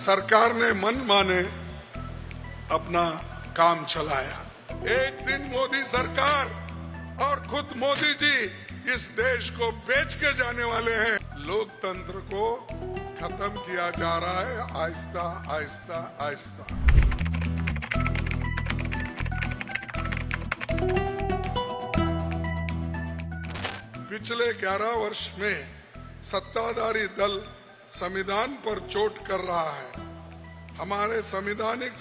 सरकार ने मन माने अपना काम चलाया। एक दिन मोदी सरकार और खुद मोदी जी इस देश को बेच के जाने वाले हैं। लोकतंत्र को खत्म किया जा रहा है आहिस्ता आहिस्ता आहिस्ता। पिछले 11 वर्ष में सत्ताधारी दल संविधान पर चोट कर रहा है। हमारे संवैधानिक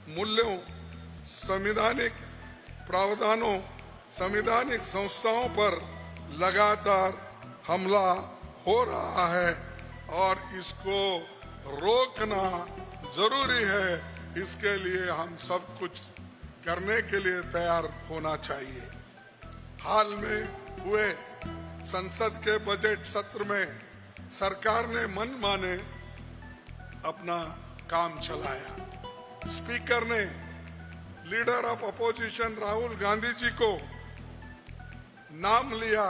मूल्यों, संवैधानिक प्रावधानों, संवैधानिक संस्थाओं पर लगातार हमला हो रहा है और इसको रोकना जरूरी है। इसके लिए हम सब कुछ करने के लिए तैयार होना चाहिए। हाल में हुए संसद के बजट सत्र में सरकार ने मन माने अपना काम चलाया। स्पीकर ने leader of opposition Rahul Gandhi ji को नाम लिया,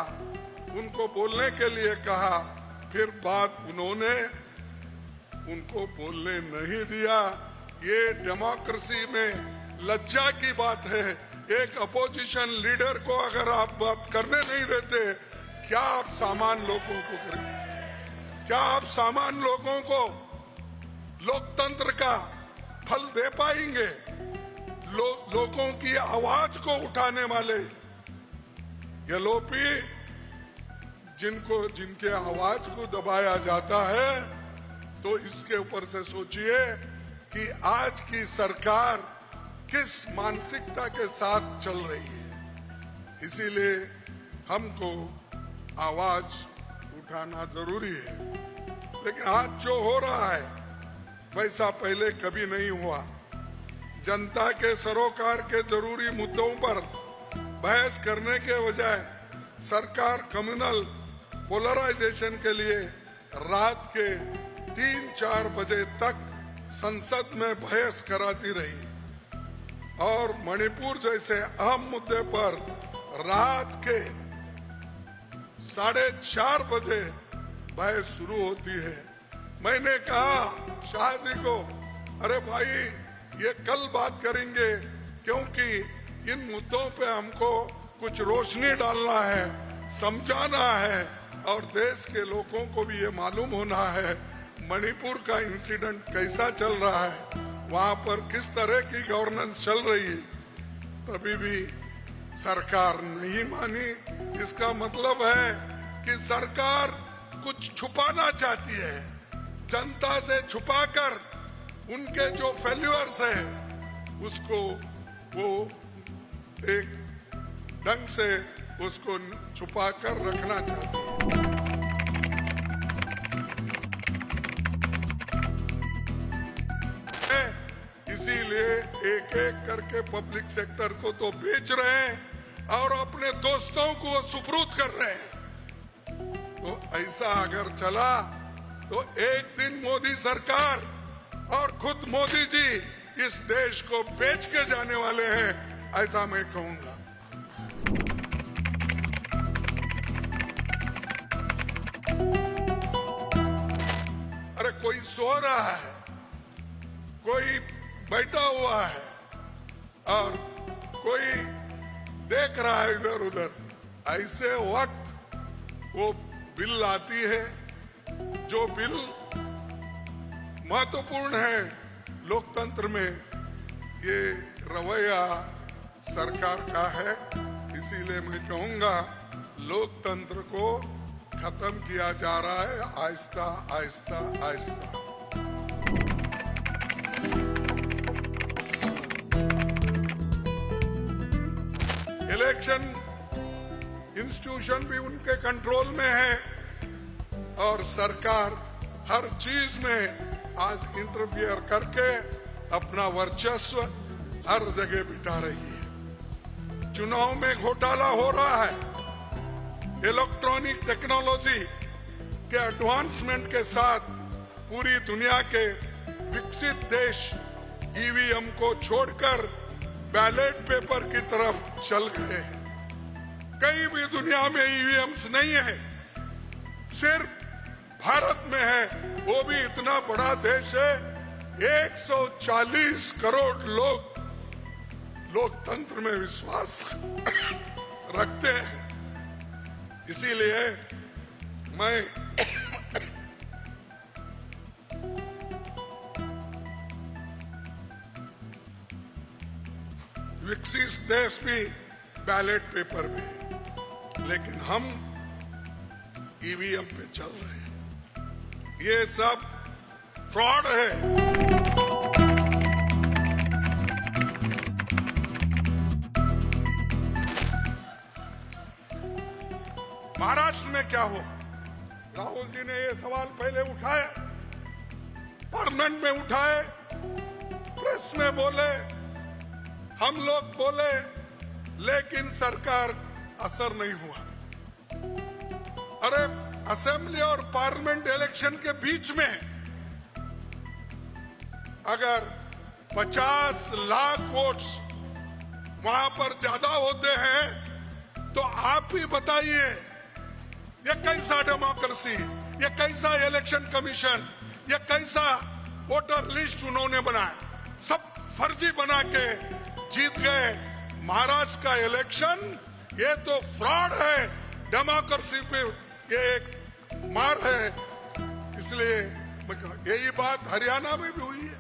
उनको बोलने के लिए कहा, फिर बात उन्होंने उनको बोलने नहीं दिया। ये डेमोक्रेसी में लज्जा की बात है। एक अपोजिशन लीडर को अगर आप बात करने नहीं देते, क्या आप सामान्य लोगों को करेंगे? क्या आप सामान्य लोगों को लोकतंत्र का फल दे पाएंगे? लोगों की आवाज को उठाने वाले एलओपी जिनके आवाज को दबाया जाता है, तो इसके ऊपर से सोचिए कि आज की सरकार किस मानसिकता के साथ चल रही है। इसीलिए हमको आवाज उठाना जरूरी है। लेकिन आज जो हो रहा है वैसा पहले कभी नहीं हुआ। जनता के सरोकार के जरूरी मुद्दों पर बहस करने के बजाय सरकार कम्युनल पोलराइजेशन के लिए रात के 3-4 बजे तक संसद में बहस कराती रही और मणिपुर जैसे अहम मुद्दे पर रात के 4:30 बजे बहस शुरू होती है। मैंने कहा शाह जी को, अरे भाई ये कल बात करेंगे, क्योंकि इन मुद्दों पे हमको कुछ रोशनी डालना है, समझाना है और देश के लोगों को भी ये मालूम होना है मणिपुर का इंसिडेंट कैसा चल रहा है, वहां पर किस तरह की गवर्नेंस चल रही है। तभी भी सरकार नहीं मानी। इसका मतलब है कि सरकार कुछ छुपाना चाहती है, जनता से छुपाकर उनके जो फेल्यूर्स हैं उसको वो एक ढंग से उसको छुपाकर रखना चाहती है। इसीलिए एक एक करके पब्लिक सेक्टर को तो बेच रहे हैं और अपने दोस्तों को सुपुर्द कर रहे हैं। तो ऐसा अगर चला तो एक दिन मोदी सरकार और खुद मोदी जी इस देश को बेच के जाने वाले हैं, ऐसा मैं कहूंगा। अरे कोई सो रहा है, कोई बैठा हुआ है और कोई देख रहा है इधर उधर। ऐसे वक्त वो बिल आती है, जो बिल महत्वपूर्ण है लोकतंत्र में। ये रवैया सरकार का है। इसीलिए मैं कहूंगा लोकतंत्र को खत्म किया जा रहा है आहिस्ता आहिस्ता आहिस्ता। इलेक्शन इंस्टीट्यूशन भी उनके कंट्रोल में है और सरकार हर चीज में आज इंटरफियर करके अपना वर्चस्व हर जगह बिठा रही है। चुनाव में घोटाला हो रहा है। इलेक्ट्रॉनिक टेक्नोलॉजी के एडवांसमेंट के साथ पूरी दुनिया के विकसित देश ईवीएम को छोड़कर बैलेट पेपर की तरफ चल गए। कहीं भी दुनिया में ईवीएम्स नहीं है, सिर्फ भारत में है। वो भी इतना बड़ा देश है 140 करोड़ लोग लोकतंत्र में विश्वास रखते हैं। इसीलिए मैं विकसित देश भी बैलेट पेपर में, लेकिन हम ईवीएम पे चल रहे हैं। ये सब फ्रॉड है। महाराष्ट्र में क्या हुआ? राहुल जी ने ये सवाल पहले उठाए, पार्लियामेंट में उठाए, प्रेस में बोले, हम लोग बोले, लेकिन सरकार असर नहीं हुआ। अरे असेंबली और पार्लियामेंट इलेक्शन के बीच में अगर 50 लाख वोट्स वहां पर ज्यादा होते हैं तो आप ही बताइए, ये कैसा डेमोक्रेसी, ये कैसा इलेक्शन कमीशन, ये कैसा वोटर लिस्ट उन्होंने बनाया? सब फर्जी बना के जीत गए। महाराष्ट्र का इलेक्शन ये तो फ्रॉड है, डेमोक्रेसी पे ये एक मार है। इसलिए यही बात हरियाणा में भी हुई है।